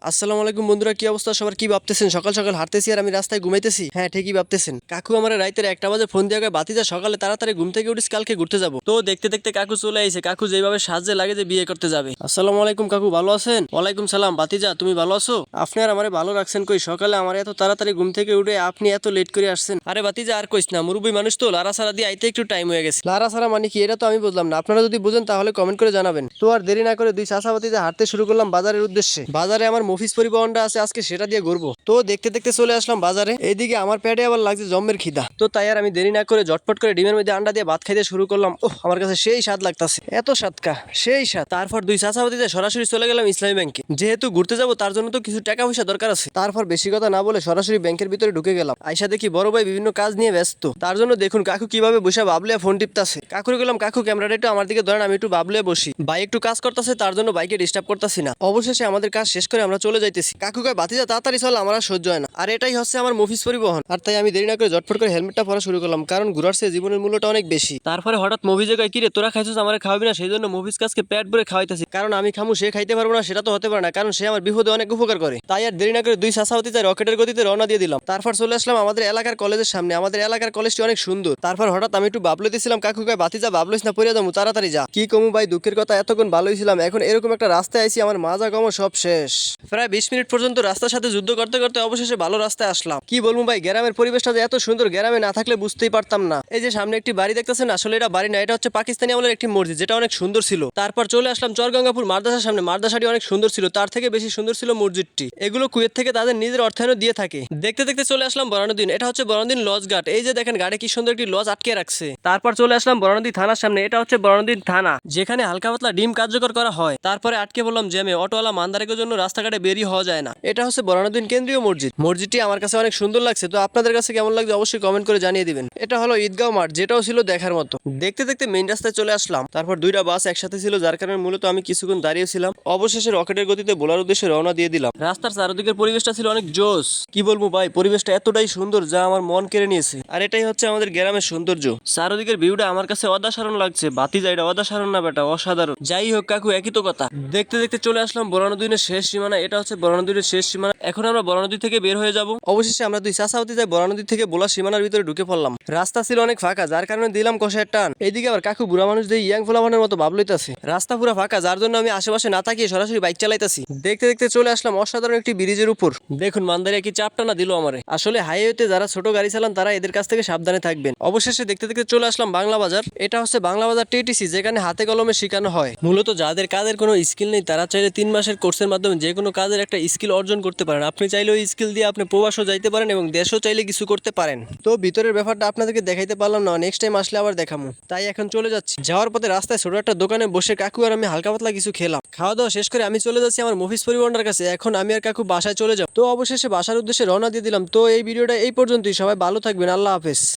আসসালামু আলাইকুম বন্ধুরা, কি অবস্থা সবার? কি ভাবতেছেন? সকাল সকাল হাঁটতেছি আর আমি রাস্তায় ঘুমাইতেছি? হ্যাঁ, ঠিকই ভাবতেছেন। কাকু আমার রাইতের 1টা বাজে ফোন দিয়ে কয়, বাতিজা সকালে তাড়াতাড়ি ঘুম থেকে উঠিস, কালকে ঘুরতে যাবো। তো দেখতে দেখতে কাকু চলে আইছে। কাকু যেভাবে সাজে লাগে যে বিয়ে করতে যাবে। আসসালামু আলাইকুম কাকু, ভালো আছেন? ওয়ালাইকুম সালাম। বাতিজা তুমি ভালো আছো? আপনি আর আমারে ভালো রাখছেন কই? সকালে আমার এত তাড়াতাড়ি ঘুম থেকে উঠে আপনি এত লেট করে আসছেন। আরে বাতিজা আর কইস না, মুরব্বী মানুষ তো, লারা সারা দিয়ে আইতে একটু টাইম হয়ে গেছে। লারা সারা মানে কি এটা তো আমি বুঝলাম না। আপনারা যদি বুঝেন তাহলে কমেন্ট করে জানাবেন। তো আর দেরি না করে দুই চাচা বাতিজা হাঁটতে শুরু করলাম বাজারের উদ্দেশ্যে। বাজারে আমার মফিজ পরিবহনটা আছে, আজকে সেটা দিয়ে ঘুরবো। তো দেখতে দেখতে চলে আসলাম বাজারে। এইদিকে আমার পেটে আবার লাগছে জম্মের খিদা। তো তাই আর আমি দেরি না করে ঝটপট করে ডিমের মধ্যে আন্ডা দিয়ে ভাত খাইতে শুরু করলাম। ওহ, আমার কাছে সেই স্বাদ লাগতাছে, এত স্বাদকা, সেই স্বাদ। তারপর দুই চাচাবাতিতে সরাসরি চলে গেলাম ইসলামী ব্যাংকে। যেহেতু ঘুরতে যাবো তার জন্য তো কিছু টাকা পয়সা দরকার আছে। তারপর বেশি কথা না বলে সরাসরি ব্যাংকের ভিতরে ঢুকে গেলাম। আইসা দেখি বড় ভাই বিভিন্ন কাজ নিয়ে ব্যস্ত। তার জন্য দেখুন কাকু কিভাবে বসে বাবলিয়া ফোন টিপতাছে। কাকুরে গেলাম, কাকু ক্যামেরাটা একটু আমার দিকে ধরেন, আমি একটু বাবলিয়া বসি। ভাই একটু কাজ করতেছে, তার জন্য বাইকে ডিস্টার্ব করতেছি না। অবশেষে আমাদের কাজ শেষ করে আমরা চলে যাইতেছি। কাকু কয়, বাতিজা তাড়াতাড়ি চল, আমার আর সহ্য হয় না। আর এটাই হচ্ছে আমার মফিজ পরিবহন। আর তাই আমি দেরি না করে ঝটফট করে হেলমেটটা পরা শুরু করলাম, কারণ ঘুরার চেয়ে জীবনের মূল্যটা অনেক বেশি। তারপরে হঠাৎ মফিজে কয়, কিরে তোরা খাইছিস, আমার খাওয়াবি না? সেই জন্য মফিজ কাজকে পেট ভরে খাওয়াইতেছি, কারণ আমি খামু সে খাইতে পারবো না, সেটা তো হতে পারে না, কারণ সে আমার বিপদে অনেক উপকার করে। তাই আর দেরি না করে দুই চাচাওয়াতি তাই রকেটের গতিতে রওনা দিয়ে দিলাম। তারপর চলে আসলাম আমাদের এলাকার কলেজের সামনে। আমাদের এলাকার কলেজটি অনেক সুন্দর। তারপর হঠাৎ আমি একটু বাবলু দিয়েছিলাম। কাকু কয়, বাতিজা বাবলুস না, পড়িয়া যাবো, তাড়াতাড়ি যা। কি কমু ভাই, দুঃখের কথা, এতক্ষণ ভালোই ছিলাম, এখন এরকম একটা রাস্তায় আইছি, আমার মাজা কম সব শেষ। প্রায় 20 মিনিট পর্যন্ত রাস্তার সাথে যুদ্ধ করতে করতে অবশেষে ভালো রাস্তায় আসলাম। কি বলবো ভাই, গ্রামের পরিবেশটা যে এত সুন্দর, গ্রামে না থাকলে বুঝতেই পারতাম না। এই যে সামনে একটি বাড়ি দেখতেছেন, আসলে এটা বাড়ি না, এটা হচ্ছে পাকিস্তানি আমলের একটি মসজিদ, যেটা অনেক সুন্দর ছিল। তারপর চলে আসলাম চরগঙ্গাপুর মাদ্রাসার সামনে। মাদ্রাসাটি অনেক সুন্দর ছিল, তার থেকে বেশি সুন্দর ছিল মসজিদটি। এগুলো কুয়েত থেকে তাদের নিজের অর্থায়নও দিয়ে থাকে। দেখতে দেখতে চলে আসলাম বরানুদ্দিন। এটা হচ্ছে বরানুদ্দিন লজ ঘাট। এই যে দেখেন গাড়ি কি সুন্দর একটি লজ আটকে রাখছে। তারপর চলে আসলাম বরানুদ্দিন থানার সামনে। এটা হচ্ছে বরানুদ্দিন থানা, যেখানে হালকা পাতলা ডিম কার্যকর করা হয়। তারপরে আটকে বললাম জ্যামে, অটোওয়ালা মানদারেকের জন্য রাস্তাঘাটে বেরিয়ে হওয়া যায় না। এটা হচ্ছে বরানুদ্দিন কেন্দ্রীয় মসজিদ। মসজিদটি আমার কাছে অনেক সুন্দর লাগছে। তো আপনাদের কাছে কেমন লাগছে অবশ্যই কমেন্ট করে জানিয়ে দিবেন। এটা হলো ঈদগাঁও মাঠ, যেটাও ছিল দেখার মতো। দেখতে দেখতে মেইন রাস্তায় চলে আসলাম। তারপর দুইটা বাস একসাথে ছিল, যার কারণে মূলত আমি কিছুক্ষণ দাঁড়িয়েছিলাম। অবশেষে রকেটের গতিতে বোলার উদ্দেশ্যে রওনা দিয়ে দিলাম। রাস্তার চারদিকের পরিবেশটা ছিল অনেক জোস। কি বলবো ভাই, পরিবেশটা এতটাই সুন্দর যা আমার মন কেড়ে নিয়েছে। আর এটাই হচ্ছে আমাদের গ্রামের সৌন্দর্য। চারদিকের ভিউটা আমার কাছে অসাধারণ লাগছে। বাতিজা, এটা অসাধারণ না বেটা, অসাধারণ। যাই হোক কাকু, একই তো কথা। দেখতে দেখতে চলে আসলাম বরানুদ্দিনের শেষ সীমানা। এটা হচ্ছে বরানুদ্দিনের শেষ সীমানা। এখন আমরা বরানুদ্দিন থেকে বের হয়ে যাব। অবশেষে আমরা দুই চাচাওতি যাই বরানুদ্দিন থেকে বোলা সীমানার ভিতরে ঢুকে পড়লাম। রাস্তা ছিল অনেক ফাঁকা, যার কারণে দিলাম কষায়ের টান। এইদিকে আবার কাকু বুড়া মানুষ দিয়ে ইয়াং ফোলামানের মতো ভাব লইতাছে। রাস্তা পুরো ফাঁকা, যার জন্য আমি আশেপাশে না তাকিয়ে সরাসরি বাইক চালাইতাছি। দেখতে দেখতে চলে আসলাম অসাধারণ একটি ব্রিজের উপর। দেখুন মানদারিয়া কি চাপটা না দিল আমারে। আসলে হাইওয়েতে যারা ছোট গাড়ি চালান তারা এদের কাছ থেকে সাবধানে থাকবেন। অবশেষে দেখতে দেখতে চলে আসলাম বাংলা বাজার। এটা হচ্ছে বাংলা বাজার টিটিসি, যেখানে হাতে কলমে শেখানো হয়। মূলত যাদের কাজের কোনো স্কিল নেই তারা চাইলে 3 মাসের কোর্সের মাধ্যমে যে কোনো কাজের একটা স্কিল অর্জন করতে পারেন। আপনি চাইলে ওই স্কিল দিয়ে আপনি প্রবাসও যাইতে পারেন এবং দেশও চাইলে কিছু করতে পারেন। তো ভিতরের ব্যাপারটা আপনাদেরকে দেখাইতে পারলাম না, নেক্সট টাইম আসলে আবার দেখামু। তাই এখন চলে যাচ্ছি। যাওয়ার পথে রাস্তায় ছোট একটা দোকানে বসে কাকু আর আমি হালকা পাতলা কিছু খেলাম। খাওয়া দাওয়া শেষ করে আমি চলে যাচ্ছি আমার মফিজ পরিবহনের কাছে। এখন আমি আর কাকু বাসায় চলে যাব। তো অবশেষে বাসার উদ্দেশ্যে রওনা দিয়ে দিলাম। তো এই ভিডিওটা এই পর্যন্তই। সবাই ভালো থাকবেন, আল্লাহ হাফেজ।